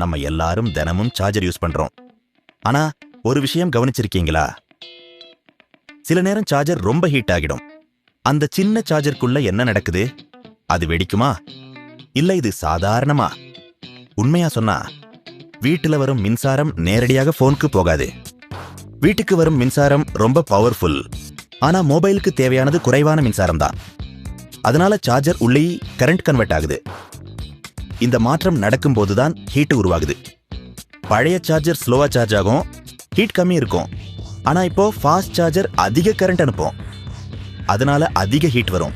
நம்ம எல்லாரும் தினமும் சார்ஜர் யூஸ் பண்றோம். ஆனா ஒரு விஷயம் கவனிச்சிருக்கீங்களா? சில நேரம் சார்ஜர் ரொம்ப ஹீட் ஆகிடும். அந்த சின்ன சார்ஜருக்குள்ள என்ன நடக்குது? அது வெடிக்குமா இல்ல இது சாதாரணமா? உண்மையா சொன்னா வீட்டுல வரும் மின்சாரம் நேரடியாக போனுக்கு போகாது. வீட்டுக்கு வரும் மின்சாரம் ரொம்ப பவர்ஃபுல். ஆனா மொபைலுக்கு தேவையானது குறைவான மின்சாரம் தான். அதனால சார்ஜர் உள்ளே கரண்ட் கன்வெர்ட் ஆகுது. இந்த மாற்றம் நடக்கும் போதுதான் ஹீட் உருவாகுது. பழைய சார்ஜர் ஸ்லோவா சார்ஜ் ஆகும், ஹீட் கம்மி இருக்கும். ஆனா இப்போ ஃபாஸ்ட் சார்ஜர் அதிக கரண்ட் அனுப்பும், அதனால அதிக ஹீட் வரும்.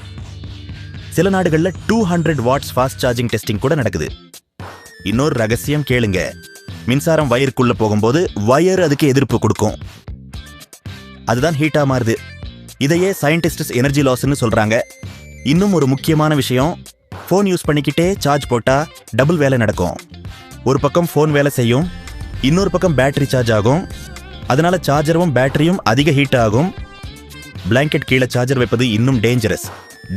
சில நாடுகள்ல 200 வாட்ஸ் ஃபாஸ்ட் சார்ஜிங் டெஸ்டிங் கூட நடக்குது. இன்னொரு ரகசியம் கேளுங்க. மின்சாரம் வயருக்குள்ள போகும்போது வயர் அதுக்கு எதிர்ப்பு கொடுக்கும், அதுதான் ஹீட்டா மாறுது. இதையே சயின்டிஸ்ட் எனர்ஜி லாஸ்ன்னு சொல்றாங்க. இன்னும் ஒரு முக்கியமான விஷயம், போன் யூஸ் பண்ணிக்கிட்டே சார்ஜ் போட்டா டபுள் வேலை நடக்கும். ஒரு பக்கம் போன் வேலை செய்யும், இன்னொரு பக்கம் பேட்டரி சார்ஜ் ஆகும். அதனால சார்ஜரும் பேட்டரியும் அதிக ஹீட் ஆகும். பிளாங்கெட் கீழே சார்ஜர் வைப்பது இன்னும் டேஞ்சரஸ்.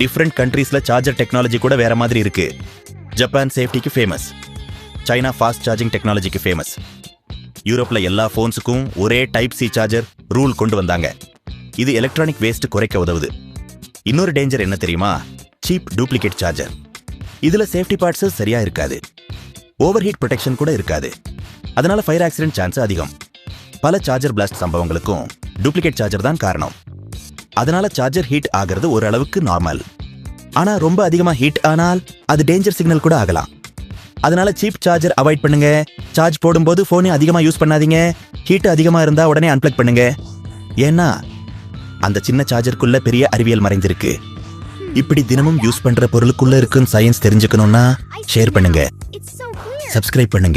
டிஃப்ரெண்ட் கண்ட்ரீஸ்ல சார்ஜர் டெக்னாலஜி கூட வேற மாதிரி இருக்கு. ஜப்பான் சேஃப்டிக்கு ஃபேமஸ், சைனா ஃபாஸ்ட் சார்ஜிங் டெக்னாலஜிக்கு ஃபேமஸ். யூரோப்ல எல்லா போன்ஸுக்கும் ஒரே டைப் சி சார்ஜர் ரூல் கொண்டு வந்தாங்க. இது எலக்ட்ரானிக் வேஸ்ட் குறைக்க உதவுது. இன்னொரு டேஞ்சர் என்ன தெரியுமா? Cheap duplicate charger. இதுல சேஃப்டி பார்ட்ஸ் சரியா இருக்காது, ஓவர் ஹீட் ப்ரொடெக்ஷன் கூட இருக்காது. அதனால ஃபயர் ஆக்சிடென்ட் சான்ஸ் அதிகம். பல சார்ஜர் பிளாஸ்ட் சம்பவங்களுக்கும் டூப்ளிகேட் சார்ஜர் தான் காரணம். அதனால சார்ஜர் ஹீட் ஆகிறது ஓரளவுக்கு நார்மல். ஆனா ரொம்ப அதிகமா ஹீட் ஆனால் அது டேஞ்சர் சிக்னல் கூட ஆகலாம். அதனால சீப் சார்ஜர் அவாய்ட் பண்ணுங்க. சார்ஜ் போடும்போது போனை அதிகமா யூஸ் பண்ணாதீங்க. ஹீட் அதிகமா இருந்தா உடனே அன்பிளக் பண்ணுங்க. ஏன்னா அந்த சின்ன சார்ஜருக்குள்ள பெரிய அறிவியல் மறைந்திருக்கு. இப்படி தினமும் யூஸ் பண்ற பொருளுக்குள்ள இருக்குன்னு சயின்ஸ் தெரிஞ்சுக்கணும்னா ஷேர் பண்ணுங்க, சப்ஸ்கிரைப் பண்ணுங்க.